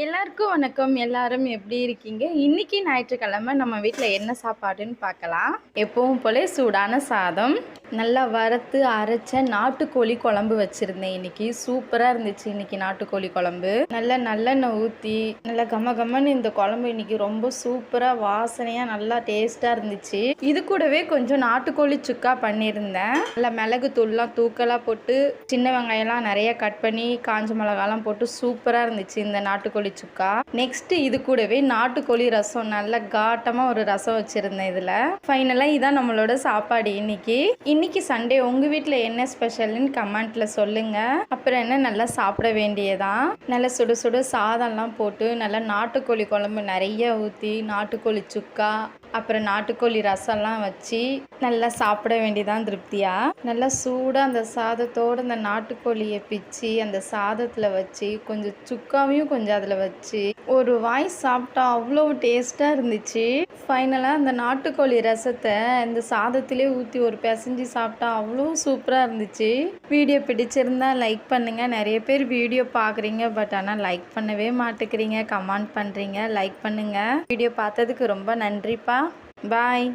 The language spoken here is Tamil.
எல்லாருக்கும் வணக்கம். எல்லாரும் எப்படி இருக்கீங்க? இன்னைக்கு ஞாயிற்றுக்கிழமை நம்ம வீட்டில் என்ன சாப்பாடுன்னு பார்க்கலாம். எப்பவும் போல சூடான சாதம், நல்லா வறுத்து அரைச்ச நாட்டுக்கோழி குழம்பு வச்சுருந்தேன். இன்னைக்கு சூப்பராக இருந்துச்சு. இன்னைக்கு நாட்டுக்கோழி குழம்பு நல்லா நல்லெண்ணெய் ஊற்றி நல்லா கம்மன்னு இந்த குழம்பு இன்னைக்கு ரொம்ப சூப்பராக வாசனையாக நல்லா டேஸ்ட்டாக இருந்துச்சு. இது கூடவே கொஞ்சம் நாட்டுக்கோழி சுக்கா பண்ணியிருந்தேன். நல்லா மிளகு தூள்லாம் தூக்கலாக போட்டு சின்ன வெங்காயம்லாம் நிறைய கட் பண்ணி காஞ்ச மிளகாலாம் போட்டு சூப்பராக இருந்துச்சு இந்த நாட்டுக்கோழி சுக்கா. நெக்ஸ்ட் இது கூடவே நாட்டுக்கோழி ரசம், நல்ல காட்டமா ஒரு ரசம் வச்சிருந்தேன். இதுல ஃபைனலா இதான் நம்மளோட சாப்பாடு இன்னைக்கு சண்டே. உங்க வீட்டுல என்ன ஸ்பெஷல்னு கமெண்ட்ல சொல்லுங்க. அப்புறம் என்ன, நல்லா சாப்பிட வேண்டியதான். நல்ல சுட சுட சாதம்லாம் போட்டு நல்லா நாட்டுக்கோழி குழம்பு நிறைய ஊற்றி நாட்டுக்கோழி சுக்கா அப்புறம் நாட்டுக்கோழி ரசம்லாம் வச்சு நல்லா சாப்பிட வேண்டியதான் திருப்தியா. நல்லா சூடாக அந்த சாதத்தோடு அந்த நாட்டுக்கோழியை பிச்சு அந்த சாதத்தில் வச்சு கொஞ்சம் சுக்காவையும் கொஞ்சம் அதில் வச்சு ஒரு வாய் சாப்பிட்டா அவ்வளோ டேஸ்ட்டாக இருந்துச்சு. ஃபைனலாக அந்த நாட்டுக்கோழி ரசத்தை இந்த சாதத்திலே ஊற்றி ஒரு பிசைஞ்சு சாப்பிட்டா அவ்வளோ சூப்பராக இருந்துச்சு. வீடியோ பிடிச்சிருந்தா லைக் பண்ணுங்கள். நிறைய பேர் வீடியோ பார்க்குறீங்க, பட் ஆனால் லைக் பண்ணவே மாட்டேங்கிறீங்க, கமெண்ட் பண்ணுறீங்க. லைக் பண்ணுங்கள். வீடியோ பார்த்ததுக்கு ரொம்ப நன்றிப்பா. பாய்.